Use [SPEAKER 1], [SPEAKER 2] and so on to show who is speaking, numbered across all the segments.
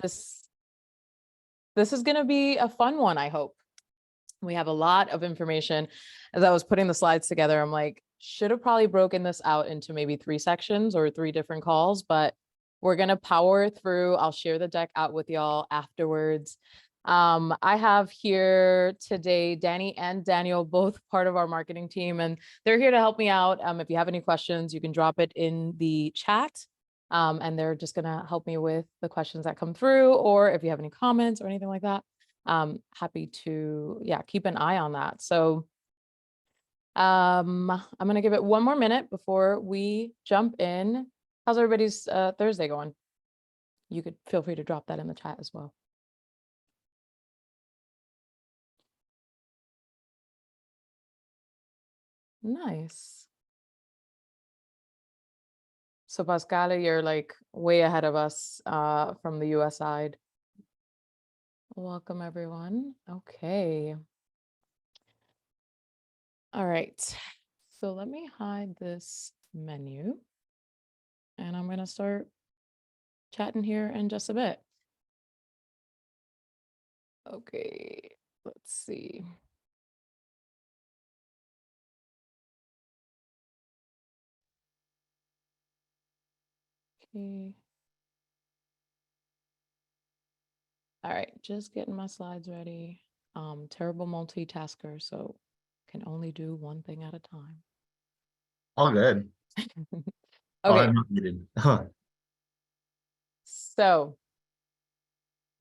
[SPEAKER 1] This is going to be a fun one, I hope. We have a lot of information. As I was putting the slides together, I'm like, should have probably broken this out into maybe 3 sections or 3 different calls, but we're going to power through. I'll share the deck out with y'all afterwards. I have here today Danny and Daniel, both part of our marketing team, and they're here to help me out. If you have any questions, you can drop it in the chat. And they're just going to help me with the questions that come through, or if you have any comments or anything like that, happy to, keep an eye on that. So I'm going to give it 1 more minute before we jump in. How's everybody's Thursday going? You could feel free to drop that in the chat as well. Nice. So Pascale, you're like way ahead of us from the US side. Welcome everyone. Okay. All right. So let me hide this menu and I'm going to start chatting here in just a bit. Okay, let's see. Okay. All right, just getting my slides ready. Terrible multitasker, so can only do one thing at a time.
[SPEAKER 2] All good.
[SPEAKER 1] Okay.
[SPEAKER 2] I'm not muted.
[SPEAKER 1] So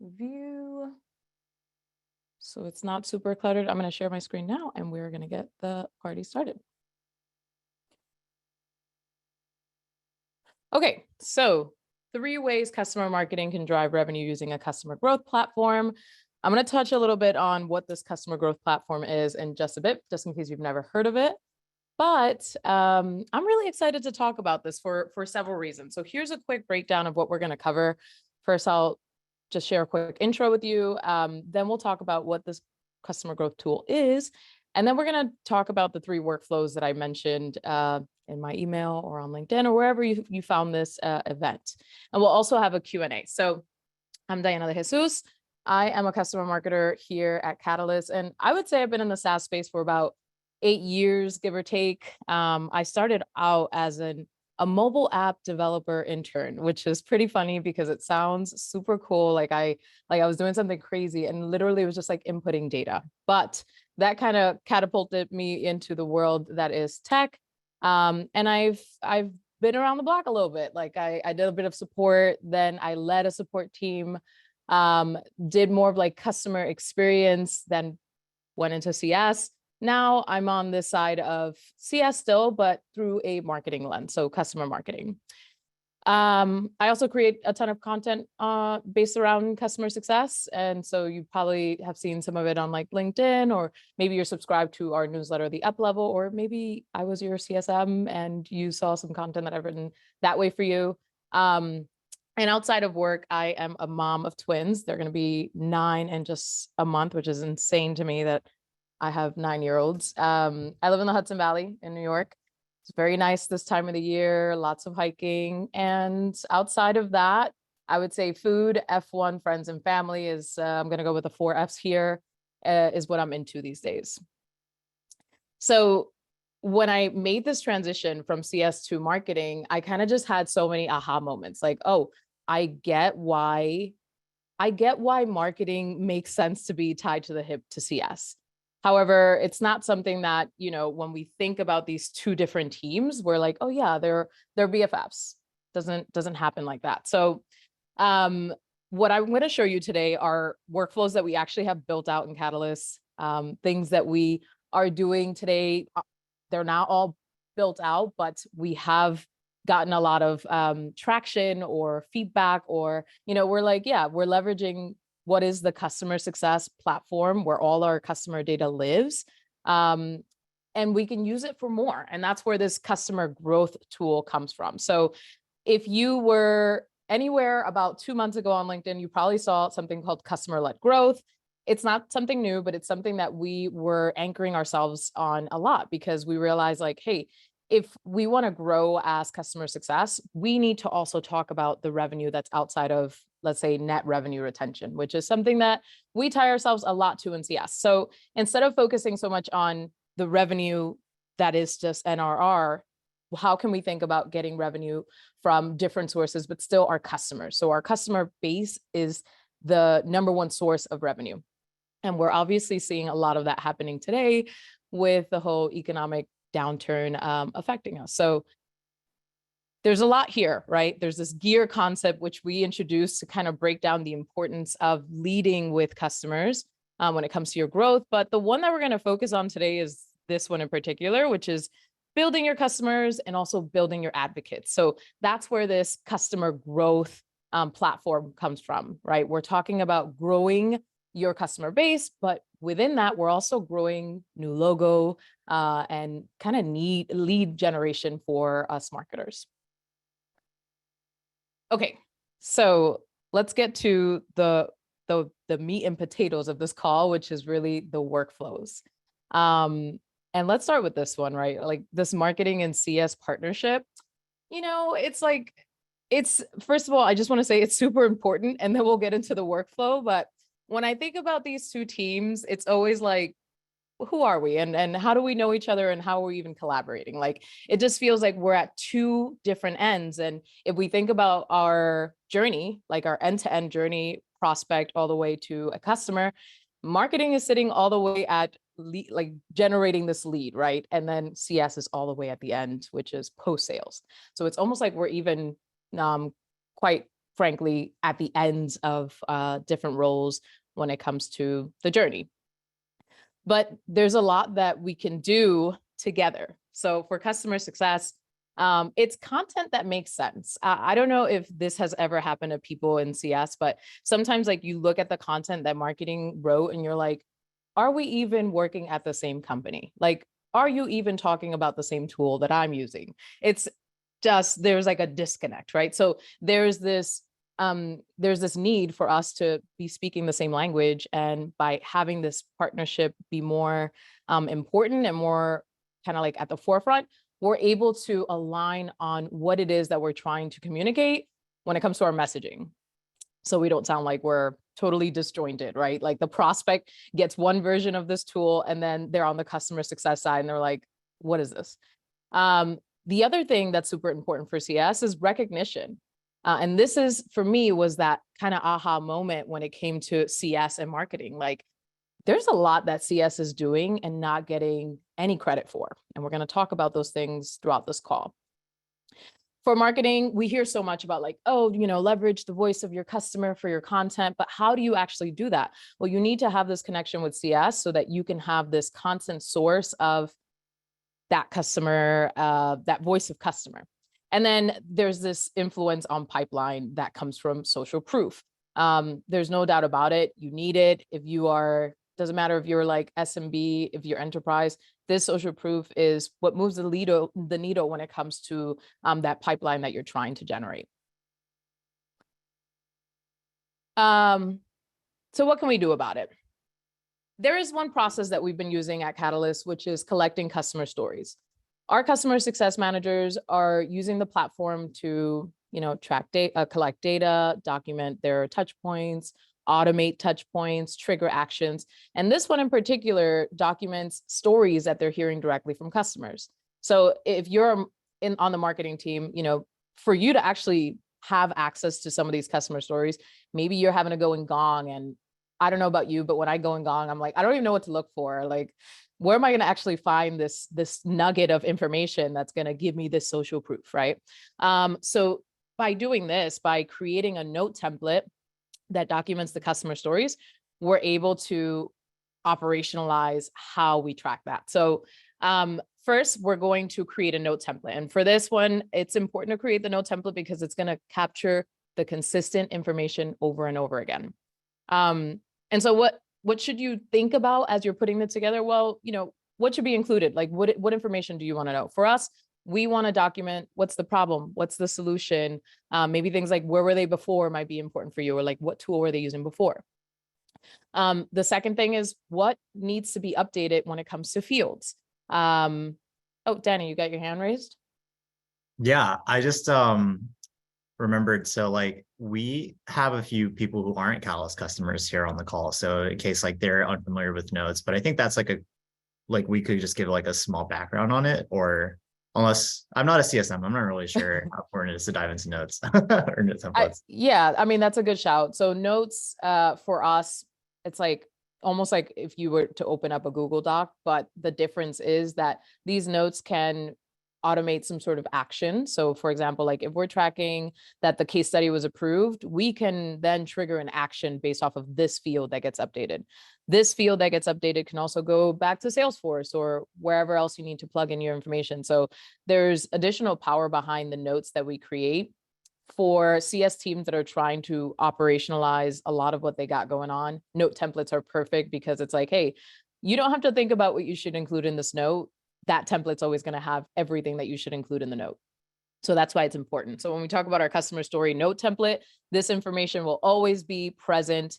[SPEAKER 1] view. So it's not super cluttered. I'm going to share my screen now and we're going to get the party started. Okay, so 3 ways customer marketing can drive revenue using a customer growth platform. I'm going to touch a little bit on what this customer growth platform is in just a bit, just in case you've never heard of it. But I'm really excited to talk about this for several reasons. So here's a quick breakdown of what we're going to cover. First, I'll just share a quick intro with you. Then we'll talk about what this customer growth tool is. And then we're going to talk about the 3 workflows that I mentioned in my email or on LinkedIn or wherever you found this event. And we'll also have a Q&A. So I'm Diana de Jesus. I am a customer marketer here at Catalyst. And I would say I've been in the SaaS space for about 8 years, give or take. I started out as a mobile app developer intern, which is pretty funny because it sounds super cool. Like I was doing something crazy and literally it was just like inputting data. But that kind of catapulted me into the world that is tech. And I've been around the block a little bit. Like I did a bit of support, then I led a support team, did more of like customer experience, then went into CS. Now I'm on this side of CS still, but through a marketing lens, so customer marketing. I also create a ton of content based around customer success. And so you probably have seen some of it on like LinkedIn, or maybe you're subscribed to our newsletter, The Up Level, or maybe I was your CSM and you saw some content that I've written that way for you. And outside of work, I am a mom of twins. They're going to be 9 in just a month, which is insane to me that I have 9-year-olds. I live in the Hudson Valley in New York. It's very nice this time of the year, lots of hiking. And outside of that, I would say food, F1, friends and family is, I'm going to go with the 4 Fs here, is what I'm into these days. So when I made this transition from CS to marketing, I kind of just had so many aha moments like, oh, I get why marketing makes sense to be tied to the hip to CS. However, it's not something that, when we think about these 2 different teams, we're like, oh yeah, they're BFFs. Doesn't happen like that. So what I'm going to show you today are workflows that we actually have built out in Catalyst, things that we are doing today. They're not all built out, but we have gotten a lot of traction or feedback, or, we're like, yeah, we're leveraging what is the customer success platform where all our customer data lives. And we can use it for more. And that's where this customer growth tool comes from. So if you were anywhere about 2 months ago on LinkedIn, you probably saw something called customer-led growth. It's not something new, but it's something that we were anchoring ourselves on a lot because we realized like, hey, if we want to grow as customer success, we need to also talk about the revenue that's outside of let's say, net revenue retention, which is something that we tie ourselves a lot to in CS. So instead of focusing so much on the revenue that is just NRR, how can we think about getting revenue from different sources, but still our customers? So our customer base is the number one source of revenue. And we're obviously seeing a lot of that happening today with the whole economic downturn affecting us. So there's a lot here, right? There's this gear concept, which we introduced to kind of break down the importance of leading with customers when it comes to your growth. But the one that we're going to focus on today is this one in particular, which is building your customers and also building your advocates. So that's where this customer growth platform comes from, right? We're talking about growing your customer base, but within that, we're also growing new logo and kind of lead generation for us marketers. Okay, so let's get to the meat and potatoes of this call, which is really the workflows. And let's start with this one, right? Like this marketing and CS partnership, it's first of all, I just want to say it's super important, and then we'll get into the workflow. But when I think about these two teams, it's always like, who are we and how do we know each other and how are we even collaborating? Like, it just feels like we're at two different ends. And if we think about our journey, like our end-to-end journey, prospect all the way to a customer, marketing is sitting all the way at like generating this lead, right? And then CS is all the way at the end, which is post-sales. So it's almost like we're even quite frankly at the ends of different roles when it comes to the journey. But there's a lot that we can do together. So for customer success, it's content that makes sense. I don't know if this has ever happened to people in CS, but sometimes like you look at the content that marketing wrote and you're like, are we even working at the same company? Like, are you even talking about the same tool that I'm using? It's just, there's like a disconnect, right? So there's this need for us to be speaking the same language, and by having this partnership be more important and more kind of like at the forefront, we're able to align on what it is that we're trying to communicate when it comes to our messaging. So we don't sound like we're totally disjointed, right? Like the prospect gets one version of this tool and then they're on the customer success side and they're like, what is this? The other thing that's super important for CS is recognition. And this is, for me, was that kind of aha moment when it came to CS and marketing. Like, there's a lot that CS is doing and not getting any credit for. And we're going to talk about those things throughout this call. For marketing, we hear so much about like, oh, leverage the voice of your customer for your content. But how do you actually do that? Well, you need to have this connection with CS so that you can have this constant source of that customer, that voice of customer. And then there's this influence on pipeline that comes from social proof. There's no doubt about it. You need it. If you are, doesn't matter if you're like SMB, if you're enterprise, this social proof is what moves the needle when it comes to that pipeline that you're trying to generate. So what can we do about it? There is one process that we've been using at Catalyst, which is collecting customer stories. Our customer success managers are using the platform to, track data, collect data, document their touch points, automate touch points, trigger actions. And this one in particular documents stories that they're hearing directly from customers. So if you're on the marketing team, for you to actually have access to some of these customer stories, maybe you're having to go in Gong, and I don't know about you, but when I go in Gong, I'm like, I don't even know what to look for. Like, where am I going to actually find this nugget of information that's going to give me this social proof, right? So by doing this, by creating a note template that documents the customer stories, we're able to operationalize how we track that. So first, we're going to create a note template. And for this one, it's important to create the note template because it's going to capture the consistent information over and over again. And so what should you think about as you're putting it together? Well, what should be included? Like, what information do you want to know? For us, we want to document what's the problem, what's the solution. Maybe things like where were they before might be important for you, or like what tool were they using before. The second thing is what needs to be updated when it comes to fields. Oh, Danny, you got your hand raised?
[SPEAKER 2] Yeah, I just remembered. So like we have a few people who aren't Catalyst customers here on the call. So in case like they're unfamiliar with notes, but I think that's like we could just give like a small background on it, or unless I'm not a CSM, I'm not really sure how important it is to dive into notes or note templates.
[SPEAKER 1] Yeah, I mean, that's a good shout. So notes for us, it's like almost like if you were to open up a Google Doc, but the difference is that these notes can automate some sort of action. So for example, like if we're tracking that the case study was approved, we can then trigger an action based off of this field that gets updated. This field that gets updated can also go back to Salesforce or wherever else you need to plug in your information. So there's additional power behind the notes that we create for CS teams that are trying to operationalize a lot of what they got going on. Note templates are perfect because it's like, hey, you don't have to think about what you should include in this note. That template's always going to have everything that you should include in the note. So that's why it's important. So when we talk about our customer story note template, this information will always be present.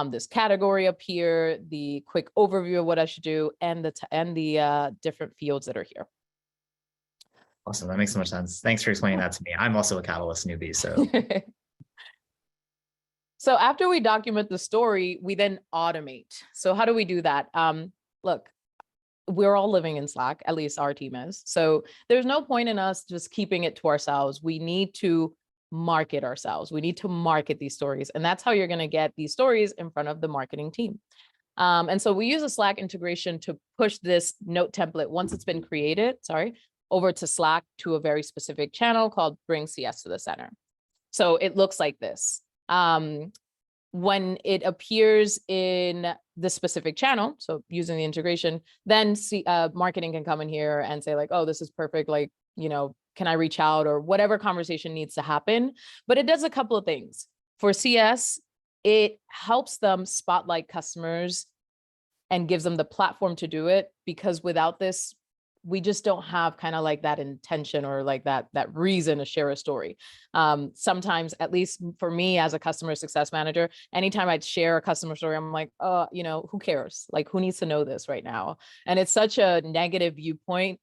[SPEAKER 1] This category up here, the quick overview of what I should do, and the different fields that are here.
[SPEAKER 2] Awesome. That makes so much sense. Thanks for explaining that to me. I'm also a Catalyst newbie, so
[SPEAKER 1] So after we document the story, we then automate. So how do we do that? Look, we're all living in Slack, at least our team is. So there's no point in us just keeping it to ourselves. We need to market ourselves. We need to market these stories. And that's how you're going to get these stories in front of the marketing team. And so we use a Slack integration to push this note template once it's been created, over to Slack to a very specific channel called Bring CS to the Center. So it looks like this. When it appears in the specific channel, so using the integration, then marketing can come in here and say like, oh, this is perfect. Like, can I reach out, or whatever conversation needs to happen. But it does a couple of things. For CS, it helps them spotlight customers and gives them the platform to do it, because without this, we just don't have kind of like that intention or like that reason to share a story. Sometimes, at least for me as a customer success manager, anytime I'd share a customer story, I'm like, who cares? Like, who needs to know this right now? And it's such a negative viewpoint.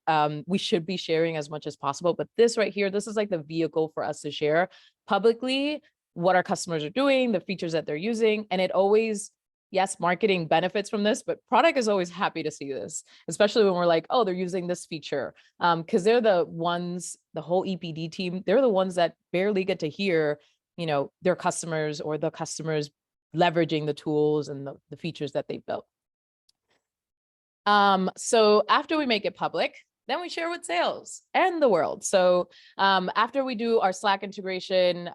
[SPEAKER 1] We should be sharing as much as possible, but this right here, this is like the vehicle for us to share publicly what our customers are doing, the features that they're using. And it always, yes, marketing benefits from this, but product is always happy to see this, especially when we're like, oh, they're using this feature. Because they're the ones, the whole EPD team, they're the ones that barely get to hear, their customers or the customers leveraging the tools and the features that they've built. So after we make it public, then we share with sales and the world. So after we do our Slack integration,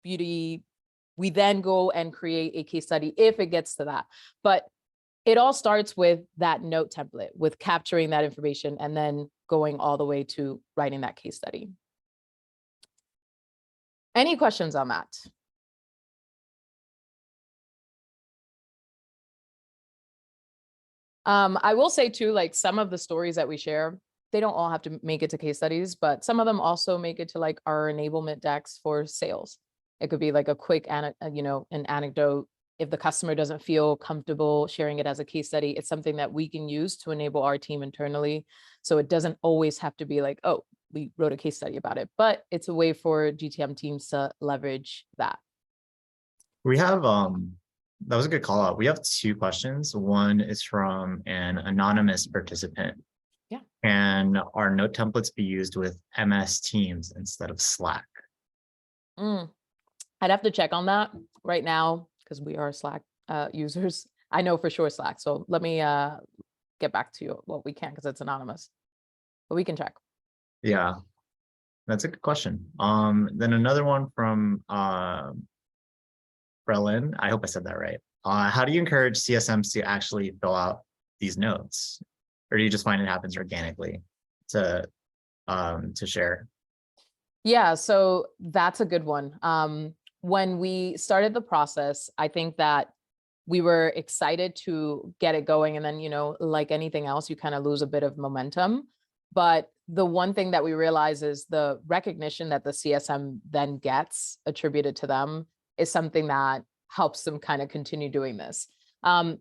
[SPEAKER 1] beauty, we then go and create a case study if it gets to that. But it all starts with that note template, with capturing that information and then going all the way to writing that case study. Any questions on that? I will say too, like some of the stories that we share, they don't all have to make it to case studies, but some of them also make it to like our enablement decks for sales. It could be like a quick, an anecdote. If the customer doesn't feel comfortable sharing it as a case study, it's something that we can use to enable our team internally. So it doesn't always have to be like, oh, we wrote a case study about it, but it's a way for GTM teams to leverage that.
[SPEAKER 2] We have, that was a good call out. We have 2 questions. One is from an anonymous participant.
[SPEAKER 1] Yeah.
[SPEAKER 2] Can our note templates be used with MS Teams instead of Slack?
[SPEAKER 1] I'd have to check on that right now because we are Slack users. I know for sure Slack. So let me get back to you what we can, because it's anonymous, but we can check.
[SPEAKER 2] Yeah, that's a good question. Then another one from Brelin. I hope I said that right. How do you encourage CSMs to actually fill out these notes, or do you just find it happens organically to share?
[SPEAKER 1] Yeah, so that's a good one. When we started the process, I think that we were excited to get it going. And then, like anything else, you kind of lose a bit of momentum. But the one thing that we realize is the recognition that the CSM then gets attributed to them is something that helps them kind of continue doing this. Down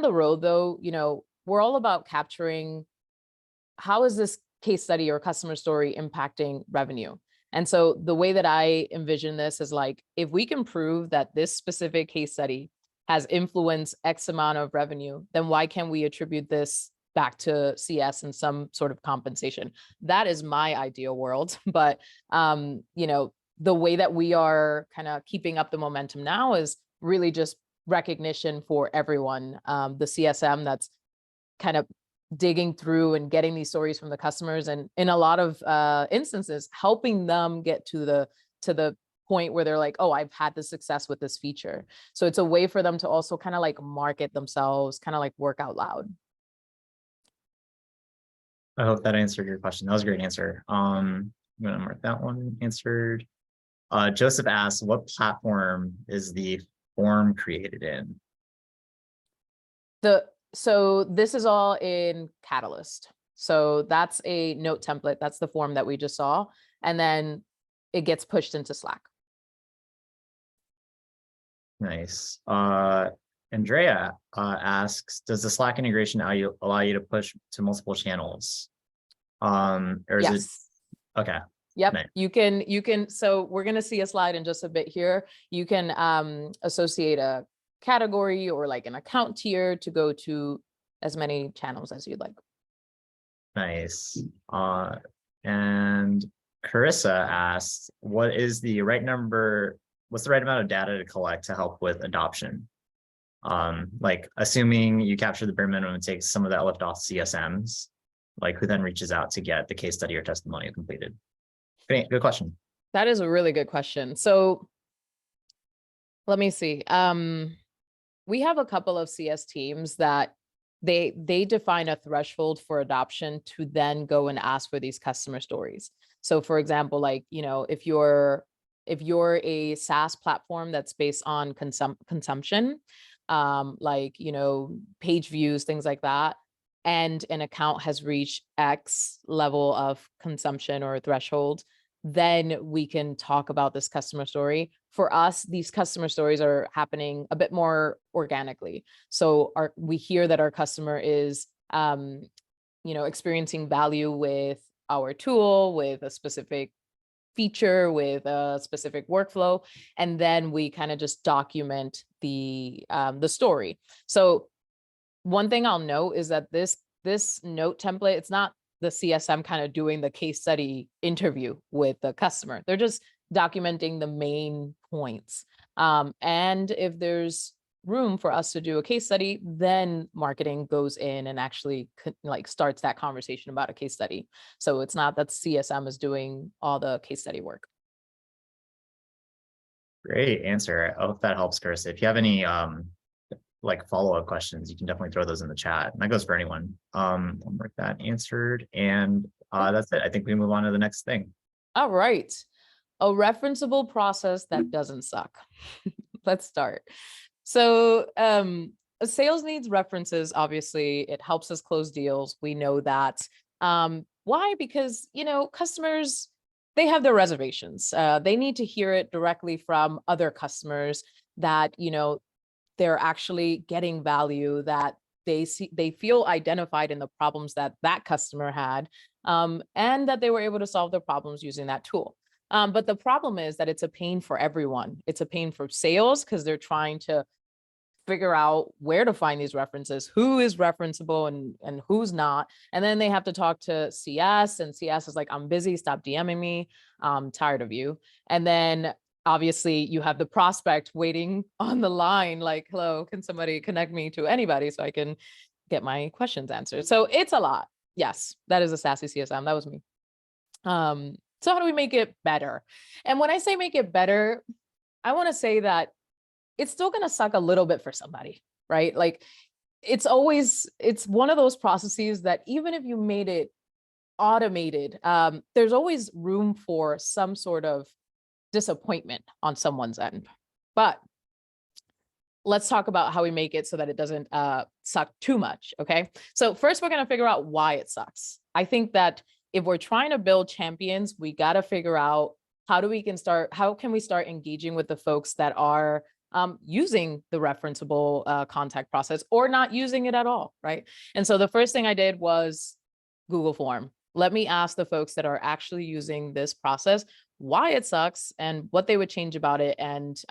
[SPEAKER 1] the road, though, we're all about capturing how is this case study or customer story impacting revenue. And so the way that I envision this is like, if we can prove that this specific case study has influenced X amount of revenue, then why can't we attribute this back to CS and some sort of compensation? That is my ideal world. But, you know, the way that we are kind of keeping up the momentum now is really just recognition for everyone. The CSM that's kind of digging through and getting these stories from the customers, and in a lot of instances, helping them get to the point where they're like, oh, I've had the success with this feature. So it's a way for them to also kind of like market themselves, kind of like work out loud.
[SPEAKER 2] I hope that answered your question. That was a great answer. I'm gonna mark that one answered. Joseph asks, what platform is the form created in?
[SPEAKER 1] So this is all in Catalyst. So that's a note template. That's the form that we just saw. And then it gets pushed into Slack.
[SPEAKER 2] Nice. Andrea asks, does the Slack integration allow you to push to multiple channels? Or is it
[SPEAKER 1] Yes.
[SPEAKER 2] okay?
[SPEAKER 1] Yep.
[SPEAKER 2] Nice.
[SPEAKER 1] You can, so we're going to see a slide in just a bit here. You can associate a category or like an account tier to go to as many channels as you'd like.
[SPEAKER 2] Nice. And Carissa asked, what's the right amount of data to collect to help with adoption? Like assuming you capture the bare minimum and take some of that lift off CSMs, like who then reaches out to get the case study or testimonial completed? Great, good question.
[SPEAKER 1] That is a really good question. So let me see. We have a couple of CS teams that they define a threshold for adoption to then go and ask for these customer stories. So for example, like, you know, if you're a SaaS platform that's based on consumption, like, you know, page views, things like that, and an account has reached X level of consumption or threshold, then we can talk about this customer story. For us, these customer stories are happening a bit more organically. So we hear that our customer is, you know, experiencing value with our tool, with a specific feature, with a specific workflow, and then we kind of just document the story. So one thing I'll note is that this note template, it's not the CSM kind of doing the case study interview with the customer. They're just documenting the main points. And if there's room for us to do a case study, then marketing goes in and actually like starts that conversation about a case study. So it's not that CSM is doing all the case study work.
[SPEAKER 2] Great answer. I hope that helps, Chris. If you have any like follow-up questions, you can definitely throw those in the chat. And that goes for anyone. I'll mark that answered. And that's it. I think we move on to the next thing.
[SPEAKER 1] All right. A referenceable process that doesn't suck. Let's start. So sales needs references. Obviously, it helps us close deals. We know that. Why? Because, you know, customers, they have their reservations. They need to hear it directly from other customers that, you know, they're actually getting value, that they feel identified in the problems that customer had, and that they were able to solve their problems using that tool. But the problem is that it's a pain for everyone. It's a pain for sales because they're trying to figure out where to find these references, who is referenceable and who's not. And then they have to talk to CS, and CS is like, I'm busy, stop DMing me, I'm tired of you. And then obviously you have the prospect waiting on the line, like, hello, can somebody connect me to anybody so I can get my questions answered? So it's a lot. Yes, that is a sassy CSM. That was me. So how do we make it better? And when I say make it better, I want to say that it's still going to suck a little bit for somebody, right? Like it's one of those processes that even if you made it automated, there's always room for some sort of disappointment on someone's end. But let's talk about how we make it so that it doesn't suck too much, okay? So first, we're going to figure out why it sucks. I think that if we're trying to build champions, we got to figure out how can we start engaging with the folks that are using the referenceable contact process or not using it at all, right? And so the first thing I did was Google form. Let me ask the folks that are actually using this process, why it sucks and what they would change about it. And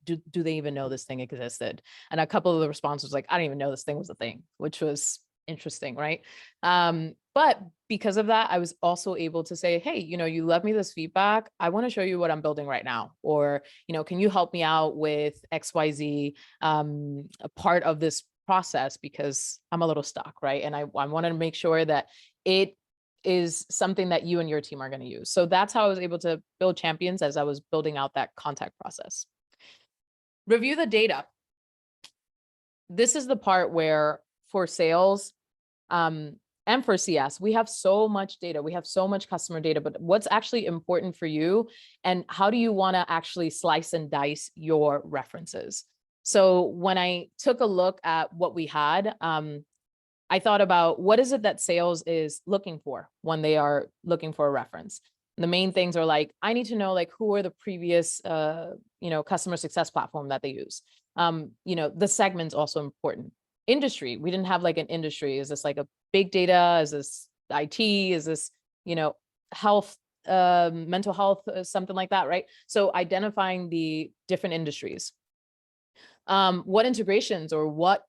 [SPEAKER 1] do they even know this thing existed? And a couple of the responses was like, I didn't even know this thing was a thing, which was interesting, right? But because of that, I was also able to say, hey, you left me this feedback. I want to show you what I'm building right now. Or, can you help me out with XYZ, a part of this process, because I'm a little stuck, right? And I wanted to make sure that it is something that you and your team are going to use. So that's how I was able to build champions as I was building out that contact process. Review the data. This is the part where for sales, and for CS, we have so much data, we have so much customer data, but what's actually important for you and how do you want to actually slice and dice your references? So when I took a look at what we had, I thought about what is it that sales is looking for when they are looking for a reference. And the main things are like, I need to know like who are the previous, customer success platform that they use. The segment's also important. Industry, we didn't have like an industry. Is this like a big data? Is this IT? Is this, health, mental health, something like that, right? So identifying the different industries. What integrations or what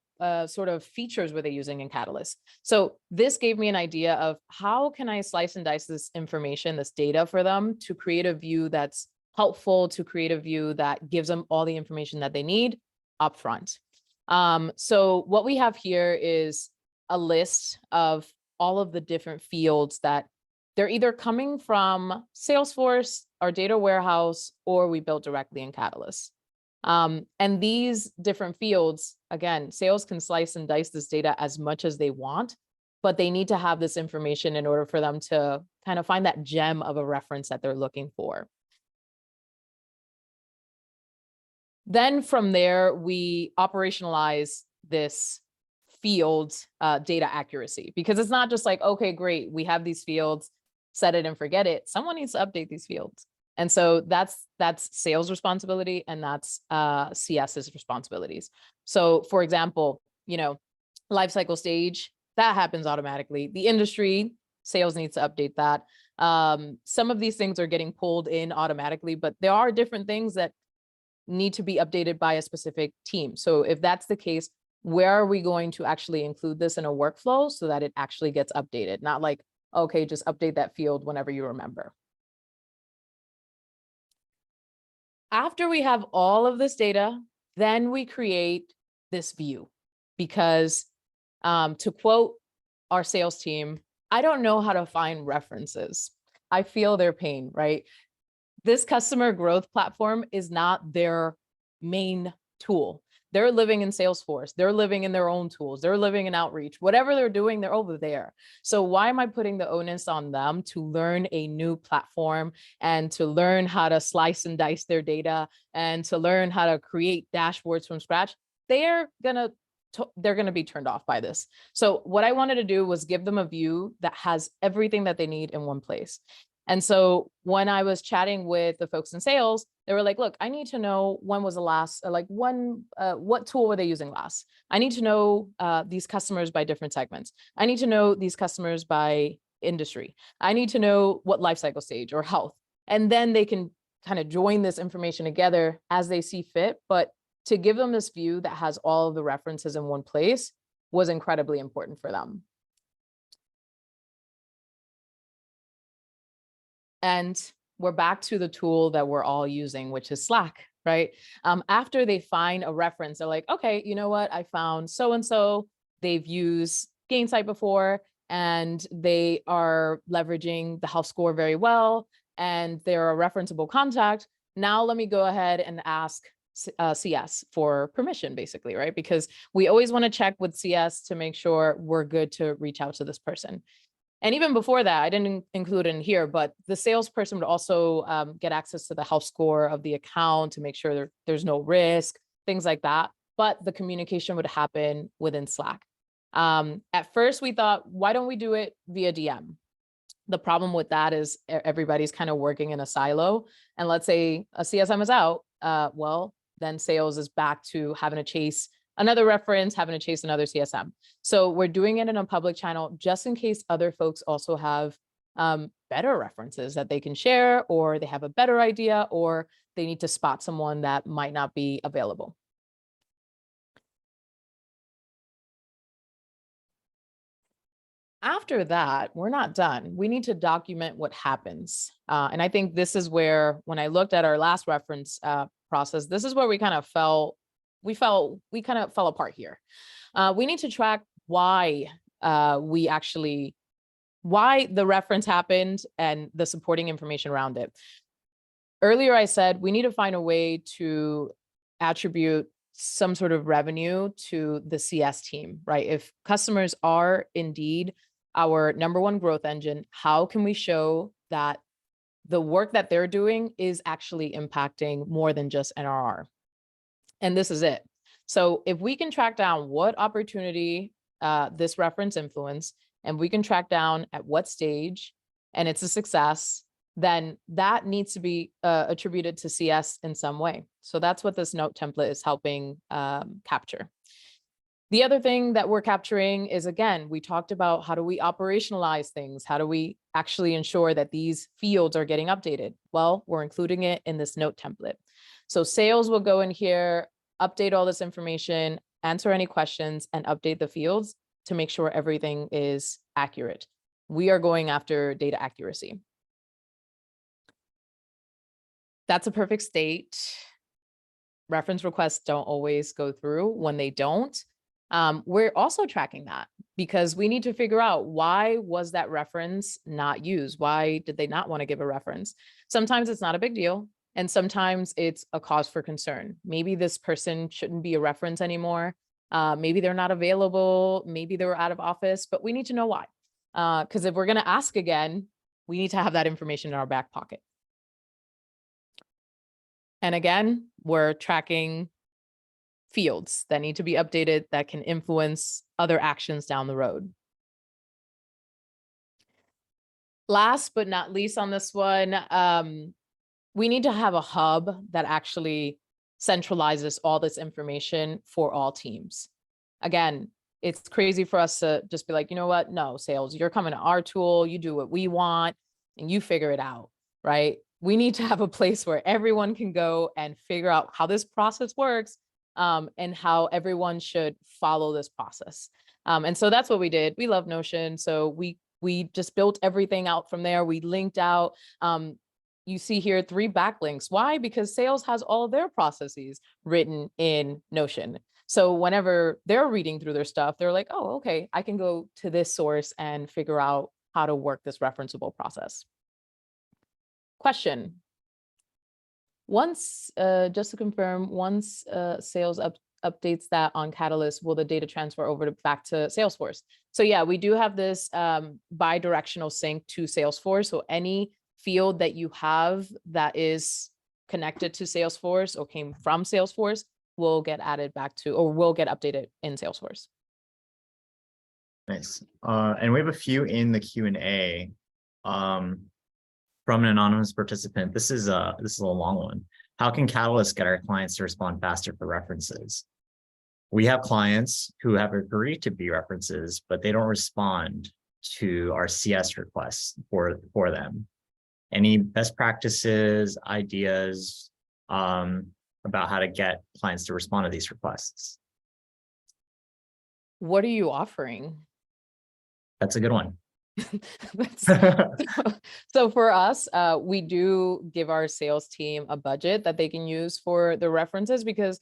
[SPEAKER 1] sort of features were they using in Catalyst? So this gave me an idea of how can I slice and dice this information, this data for them to create a view that's helpful, to create a view that gives them all the information that they need upfront. So what we have here is a list of all of the different fields that they're either coming from Salesforce, our data warehouse, or we built directly in Catalyst. And these different fields, again, sales can slice and dice this data as much as they want, but they need to have this information in order for them to kind of find that gem of a reference that they're looking for. Then from there, we operationalize this field data accuracy, because it's not just like, okay, great, we have these fields, set it and forget it. Someone needs to update these fields. And so that's sales responsibility, and that's CS's responsibilities. So for example, life cycle stage, that happens automatically. The industry, sales needs to update that. Some of these things are getting pulled in automatically, but there are different things that need to be updated by a specific team. So if that's the case, where are we going to actually include this in a workflow so that it actually gets updated? Not like, okay, just update that field whenever you remember. After we have all of this data, then we create this view, because to quote our sales team, I don't know how to find references. I feel their pain, right? This customer growth platform is not their main tool. They're living in Salesforce. They're living in their own tools. They're living in Outreach. Whatever they're doing, they're over there. So why am I putting the onus on them to learn a new platform and to learn how to slice and dice their data and to learn how to create dashboards from scratch? They're going to be turned off by this. So what I wanted to do was give them a view that has everything that they need in one place. And so when I was chatting with the folks in sales, they were like, look, I need to know when was the last, what tool were they using last? I need to know these customers by different segments. I need to know these customers by industry. I need to know what life cycle stage or health. And then they can kind of join this information together as they see fit. But to give them this view that has all of the references in one place was incredibly important for them. And we're back to the tool that we're all using, which is Slack, right? After they find a reference, they're like, okay, you know what? I found so-and-so, they've used Gainsight before, and they are leveraging the health score very well, and they're a referenceable contact. Now let me go ahead and ask CS for permission, basically, right? Because we always want to check with CS to make sure we're good to reach out to this person. And even before that, I didn't include it in here, but the salesperson would also get access to the health score of the account to make sure there's no risk, things like that. But the communication would happen within Slack. At first, we thought, why don't we do it via DM? The problem with that is everybody's kind of working in a silo. And let's say a CSM is out, well, then sales is back to having to chase another reference, having to chase another CSM. So we're doing it in a public channel just in case other folks also have better references that they can share, or they have a better idea, or they need to spot someone that might not be available. After that, we're not done. We need to document what happens. And I think this is where, when I looked at our last reference process, this is where we kind of fell apart here. We need to track why why the reference happened and the supporting information around it. Earlier, I said we need to find a way to attribute some sort of revenue to the CS team, right? If customers are indeed our number one growth engine, how can we show that the work that they're doing is actually impacting more than just NRR? And this is it. So if we can track down what opportunity this reference influenced, and we can track down at what stage, and it's a success, then that needs to be attributed to CS in some way. So that's what this note template is helping capture. The other thing that we're capturing is, again, we talked about how do we operationalize things? How do we actually ensure that these fields are getting updated? Well, we're including it in this note template. So sales will go in here, update all this information, answer any questions, and update the fields to make sure everything is accurate. We are going after data accuracy. That's a perfect state. Reference requests don't always go through. When they don't, we're also tracking that, because we need to figure out, why was that reference not used? Why did they not want to give a reference? Sometimes it's not a big deal, and sometimes it's a cause for concern. Maybe this person shouldn't be a reference anymore. Maybe they're not available. Maybe they were out of office, but we need to know why. Because if we're going to ask again, we need to have that information in our back pocket. And again, we're tracking fields that need to be updated that can influence other actions down the road. Last but not least on this one, we need to have a hub that actually centralizes all this information for all teams. Again, it's crazy for us to just be like, you know what? No, sales, you're coming to our tool, you do what we want, and you figure it out, right? We need to have a place where everyone can go and figure out how this process works, and how everyone should follow this process. And so that's what we did. We love Notion. So we just built everything out from there. We linked out, you see here 3 backlinks. Why? Because sales has all of their processes written in Notion. So whenever they're reading through their stuff, they're like, oh, okay, I can go to this source and figure out how to work this referenceable process. Question. Once, just to confirm, once sales updates that on Catalyst, will the data transfer over back to Salesforce? So yeah, we do have this bi-directional sync to Salesforce. So any field that you have that is connected to Salesforce or came from Salesforce will get added back to, or will get updated in Salesforce.
[SPEAKER 2] Nice. And we have a few in the Q&A from an anonymous participant. This is a long one. How can Catalyst get our clients to respond faster for references? We have clients who have agreed to be references, but they don't respond to our CS requests for them. Any best practices, ideas about how to get clients to respond to these requests?
[SPEAKER 1] What are you offering?
[SPEAKER 2] That's a good one.
[SPEAKER 1] So for us, we do give our sales team a budget that they can use for the references, because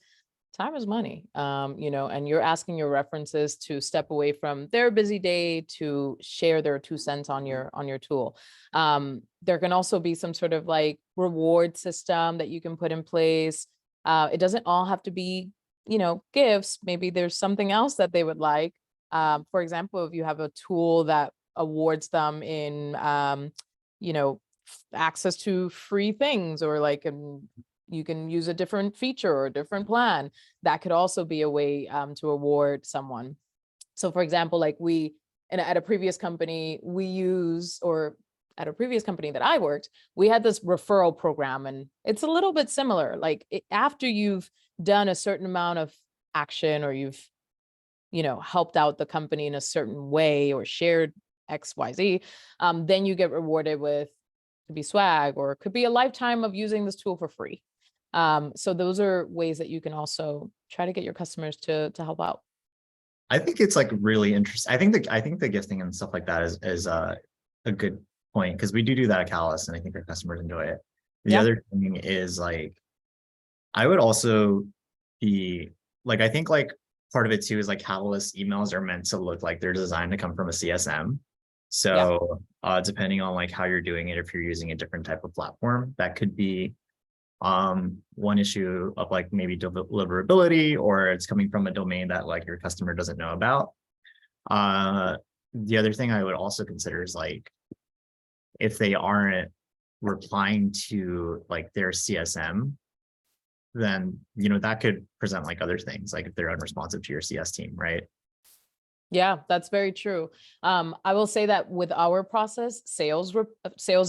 [SPEAKER 1] time is money, and you're asking your references to step away from their busy day to share their 2 cents on your tool. There can also be some sort of like reward system that you can put in place. It doesn't all have to be, gifts. Maybe there's something else that they would like. For example, if you have a tool that awards them in, access to free things, or like you can use a different feature or a different plan, that could also be a way to reward someone. So for example, like at a previous company at a previous company that I worked, we had this referral program, and it's a little bit similar. Like after you've done a certain amount of action, or you've, helped out the company in a certain way, or shared XYZ, then you get rewarded with, could be swag, or it could be a lifetime of using this tool for free. So those are ways that you can also try to get your customers to help out.
[SPEAKER 2] I think it's like really interesting. I think the gifting and stuff like that is a good point, because we do that at Catalyst, and I think our customers enjoy it. The
[SPEAKER 1] Yeah.
[SPEAKER 2] other thing is like, I would also be like, I think like part of it too is like Catalyst emails are meant to look like they're designed to come from a CSM.
[SPEAKER 1] Yeah.
[SPEAKER 2] So depending on like how you're doing it, if you're using a different type of platform, that could be one issue of like maybe deliverability, or it's coming from a domain that like your customer doesn't know about. The other thing I would also consider is like, if they aren't replying to like their CSM, then that could present like other things, like if they're unresponsive to your CS team, right?
[SPEAKER 1] Yeah, that's very true. I will say that with our process, sales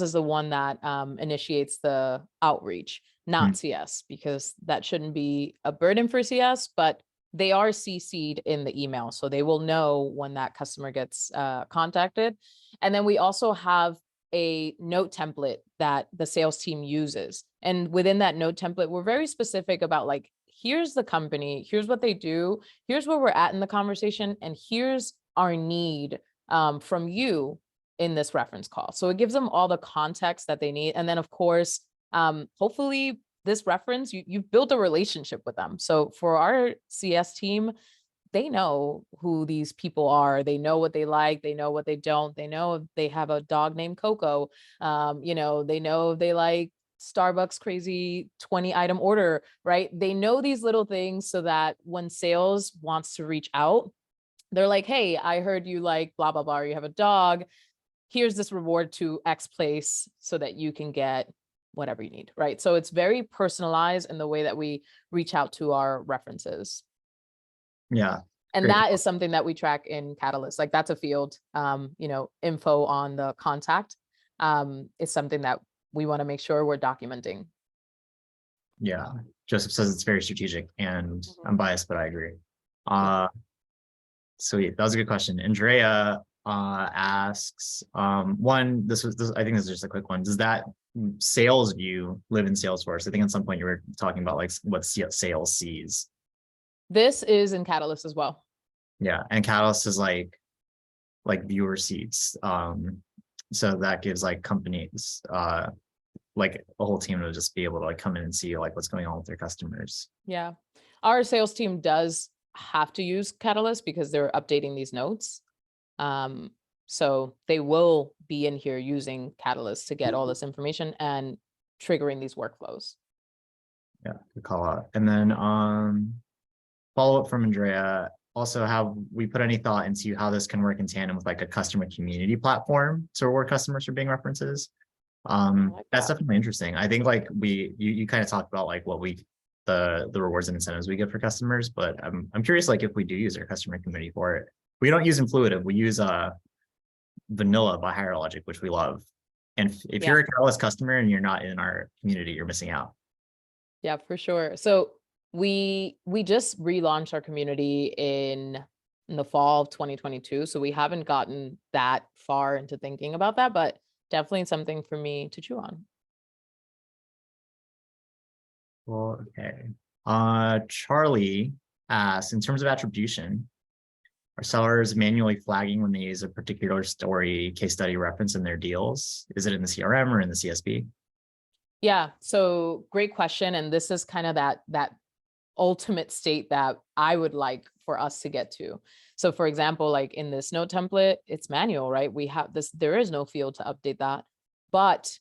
[SPEAKER 1] is the one that initiates the outreach, not CS, because that shouldn't be a burden for CS, but they are CC'd in the email, so they will know when that customer gets contacted. And then we also have a note template that the sales team uses. And within that note template, we're very specific about like, here's the company, here's what they do, here's where we're at in the conversation, and here's our need from you in this reference call. So it gives them all the context that they need. And then of course, hopefully this reference, you've built a relationship with them. So for our CS team, they know who these people are. They know what they like. They know what they don't. They know if they have a dog named Coco. They know if they like Starbucks crazy 20 item order, right? They know these little things so that when sales wants to reach out, they're like, hey, I heard you like blah, blah, blah, or you have a dog. Here's this reward to X place so that you can get whatever you need, right? So it's very personalized in the way that we reach out to our references.
[SPEAKER 2] Yeah.
[SPEAKER 1] And
[SPEAKER 2] Great.
[SPEAKER 1] that is something that we track in Catalyst. Like that's a field, info on the contact is something that we want to make sure we're documenting.
[SPEAKER 2] Yeah. Joseph says it's very strategic, and I'm biased, but I agree. Sweet. That was a good question. Andrea asks, one, I think this is just a quick one. Does that sales view live in Salesforce? I think at some point you were talking about like what sales sees.
[SPEAKER 1] This is in Catalyst as well.
[SPEAKER 2] Yeah. And Catalyst is like viewer seats. So that gives like companies like a whole team to just be able to like come in and see like what's going on with their customers.
[SPEAKER 1] Yeah. Our sales team does have to use Catalyst because they're updating these notes. So they will be in here using Catalyst to get all this information and triggering these workflows.
[SPEAKER 2] Yeah, good call out. And then follow up from Andrea. Also, have we put any thought into how this can work in tandem with like a customer community platform to reward customers for being references? That's definitely interesting. I think like you kind of talked about like what the rewards and incentives we get for customers, but I'm curious like if we do use our customer community for it. We don't use Influitive, we use Vanilla by HireLogic, which we love. And if you're a Catalyst customer and you're not in our community, you're missing out.
[SPEAKER 1] Yeah, for sure. So we just relaunched our community in the fall of 2022. So we haven't gotten that far into thinking about that, but definitely something for me to chew on.
[SPEAKER 2] Well, okay. Charlie asks, in terms of attribution, are sellers manually flagging when they use a particular story case study reference in their deals? Is it in the CRM or in the CSP?
[SPEAKER 1] Yeah, so great question. And this is kind of that ultimate state that I would like for us to get to. So for example, like in this note template, it's manual, right? We have this, there is no field to update that. But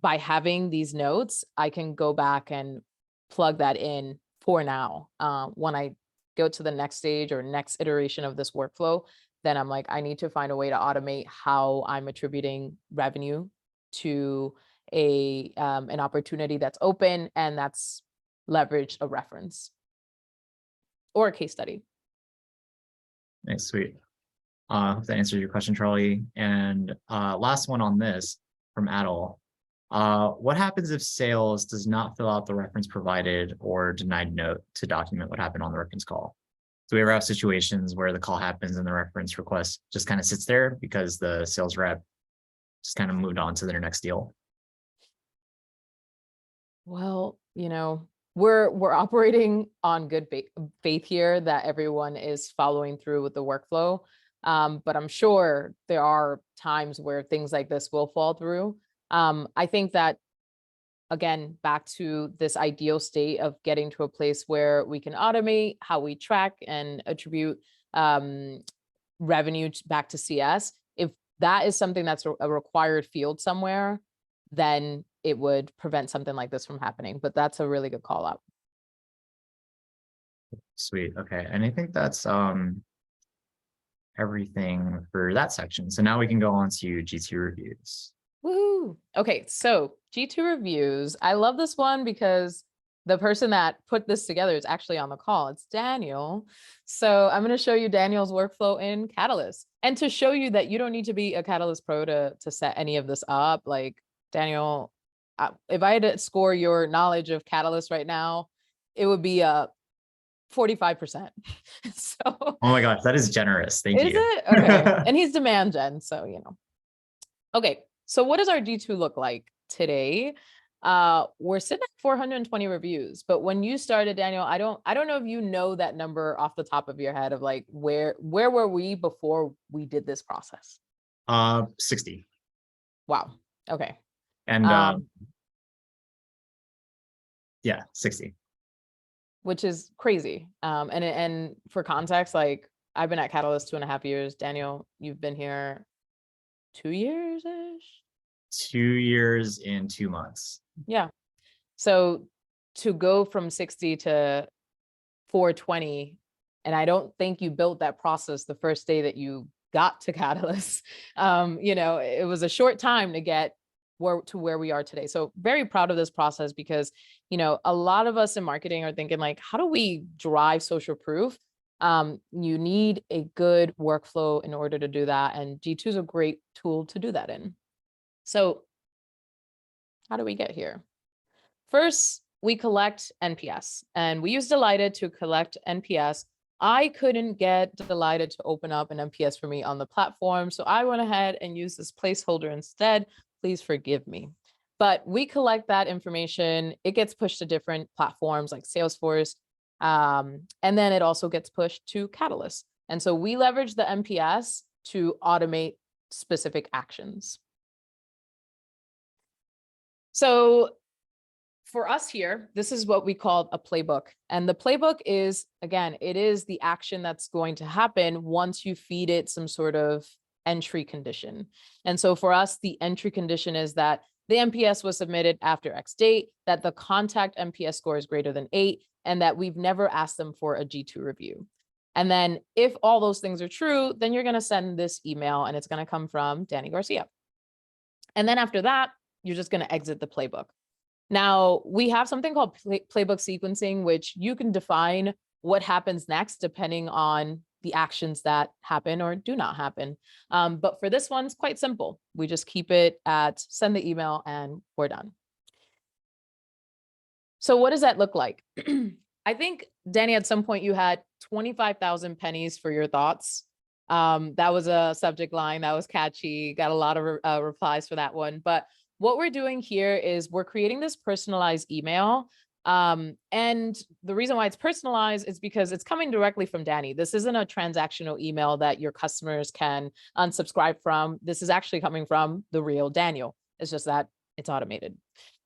[SPEAKER 1] by having these notes, I can go back and plug that in for now. When I go to the next stage or next iteration of this workflow, then I'm like, I need to find a way to automate how I'm attributing revenue to an opportunity that's open and that's leveraged a reference or a case study.
[SPEAKER 2] Nice, sweet. Hope that answers your question, Charlie. And last one on this from Adol. What happens if sales does not fill out the reference provided or denied note to document what happened on the reference call? So we ever have situations where the call happens and the reference request just kind of sits there because the sales rep just kind of moved on to their next deal?
[SPEAKER 1] Well, we're operating on good faith here that everyone is following through with the workflow. But I'm sure there are times where things like this will fall through. I think that, again, back to this ideal state of getting to a place where we can automate how we track and attribute revenue back to CS. If that is something that's a required field somewhere, then it would prevent something like this from happening. But that's a really good call out.
[SPEAKER 2] Sweet. Okay. And I think that's everything for that section. So now we can go on to G2 reviews.
[SPEAKER 1] Woo. Okay, so G2 reviews. I love this one because the person that put this together is actually on the call. It's Daniel. So I'm going to show you Daniel's workflow in Catalyst. And to show you that you don't need to be a Catalyst Pro to set any of this up. Like, Daniel, if I had to score your knowledge of Catalyst right now, it would be 45%. So,
[SPEAKER 2] oh my gosh, that is generous. Thank you.
[SPEAKER 1] Is it? Okay. And he's demand gen, so Okay, so what does our G2 look like today? We're sitting at 420 reviews, but when you started, Daniel, I don't know if you know that number off the top of your head of like where were we before we did this process?
[SPEAKER 2] 60.
[SPEAKER 1] Wow. Okay.
[SPEAKER 2] And yeah, 60.
[SPEAKER 1] Which is crazy. And for context, like I've been at Catalyst 2.5 years. Daniel, you've been here 2 years-ish?
[SPEAKER 2] 2 years and 2 months.
[SPEAKER 1] Yeah. So to go from 60 to 420, and I don't think you built that process the first day that you got to Catalyst. It was a short time to get where we are today. So very proud of this process because, a lot of us in marketing are thinking like, how do we drive social proof? You need a good workflow in order to do that. And G2 is a great tool to do that in. So how do we get here? First, we collect NPS, and we use Delighted to collect NPS. I couldn't get Delighted to open up an NPS for me on the platform, so I went ahead and used this placeholder instead. Please forgive me. But we collect that information. It gets pushed to different platforms like Salesforce, and then it also gets pushed to Catalyst. And so we leverage the NPS to automate specific actions. So for us here, this is what we call a playbook. And the playbook is, again, it is the action that's going to happen once you feed it some sort of entry condition. And so for us, the entry condition is that the NPS was submitted after X date, that the contact NPS score is greater than 8, and that we've never asked them for a G2 review. And then if all those things are true, then you're going to send this email and it's going to come from Danny Garcia. And then after that, you're just going to exit the playbook. Now, we have something called playbook sequencing, which you can define what happens next depending on the actions that happen or do not happen. But for this one, it's quite simple. We just keep it at send the email and we're done. So what does that look like? I think, Danny, at some point you had 25,000 pennies for your thoughts. That was a subject line that was catchy. Got a lot of replies for that one. But what we're doing here is we're creating this personalized email. And the reason why it's personalized is because it's coming directly from Danny. This isn't a transactional email that your customers can unsubscribe from. This is actually coming from the real Daniel. It's just that it's automated.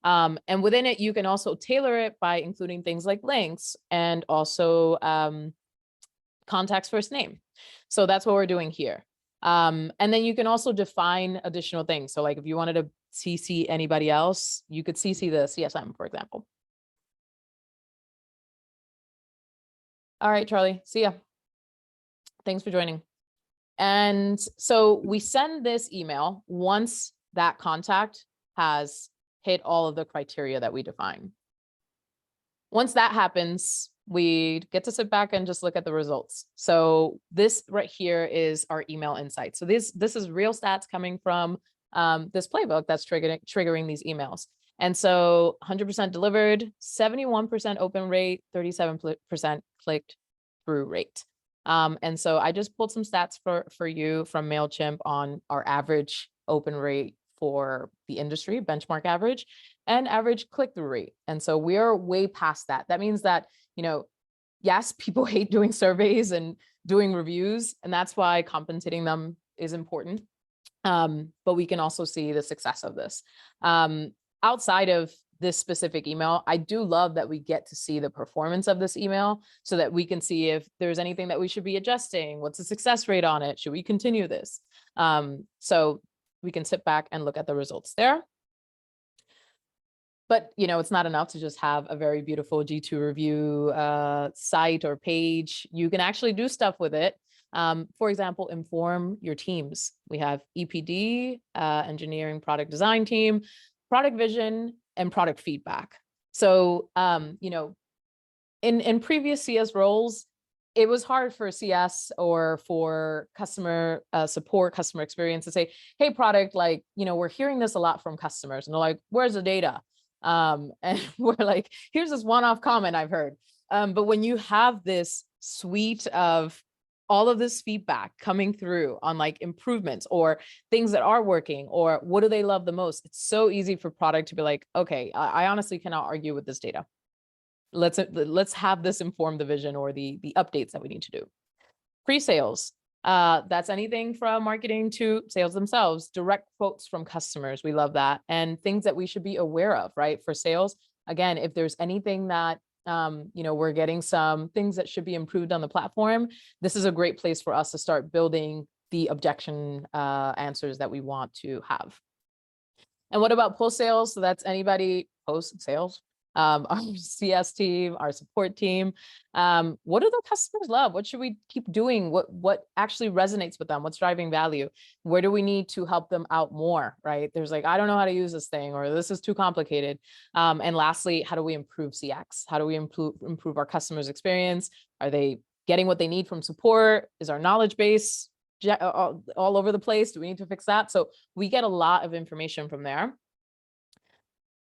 [SPEAKER 1] And within it, you can also tailor it by including things like links and also contact's first name. So that's what we're doing here. And then you can also define additional things. So like if you wanted to CC anybody else, you could CC the CSM, for example. All right, Charlie, see ya. Thanks for joining. And so we send this email once that contact has hit all of the criteria that we define. Once that happens, we get to sit back and just look at the results. So this right here is our email insight. So this is real stats coming from this playbook that's triggering these emails. And so 100% delivered, 71% open rate, 37% clicked through rate. And so I just pulled some stats for you from MailChimp on our average open rate for the industry, benchmark average, and average click-through rate. And so we are way past that. That means that, yes, people hate doing surveys and doing reviews, and that's why compensating them is important. But we can also see the success of this. Outside of this specific email, I do love that we get to see the performance of this email so that we can see if there's anything that we should be adjusting. What's the success rate on it? Should we continue this? So we can sit back and look at the results there. But, it's not enough to just have a very beautiful G2 review site or page. You can actually do stuff with it. For example, inform your teams. We have EPD, engineering product design team, product vision, and product feedback. So, in previous CS roles, it was hard for CS or for customer support, customer experience to say, hey, product, we're hearing this a lot from customers. And they're like, where's the data? And we're like, here's this one-off comment I've heard. But when you have this suite of all of this feedback coming through on improvements or things that are working, or what do they love the most, it's so easy for product to be like, okay, I honestly cannot argue with this data. Let's have this inform the vision or the updates that we need to do. Pre-sales. That's anything from marketing to sales themselves, direct quotes from customers. We love that. And things that we should be aware of, right? For sales, again, if there's anything that, we're getting some things that should be improved on the platform, this is a great place for us to start building the objection answers that we want to have. And what about post sales? So that's anybody post sales. Our CS team, our support team. What do the customers love? What should we keep doing? What actually resonates with them? What's driving value? Where do we need to help them out more, right? There's I don't know how to use this thing, or this is too complicated. And lastly, how do we improve CX? How do we improve our customers' experience? Are they getting what they need from support? Is our knowledge base all over the place? Do we need to fix that? So we get a lot of information from there.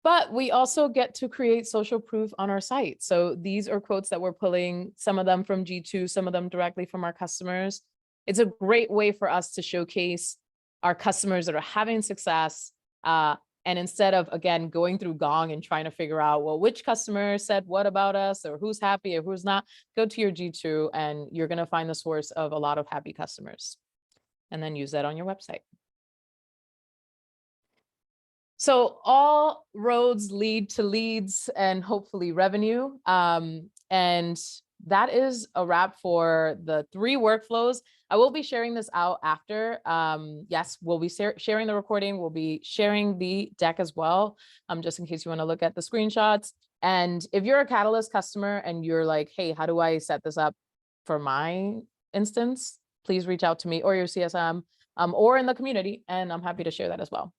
[SPEAKER 1] But we also get to create social proof on our site. So these are quotes that we're pulling, some of them from G2, some of them directly from our customers. It's a great way for us to showcase our customers that are having success. And instead of, again, going through Gong and trying to figure out, well, which customer said what about us, or who's happy or who's not, go to your G2 and you're going to find the source of a lot of happy customers, and then use that on your website. So all roads lead to leads and hopefully revenue. And that is a wrap for the 3 workflows. I will be sharing this out after. Yes, we'll be sharing the recording. We'll be sharing the deck as well, just in case you want to look at the screenshots. And if you're a Catalyst customer and you're like, hey, how do I set this up for my instance? Please reach out to me or your CSM or in the community, and I'm happy to share that as well.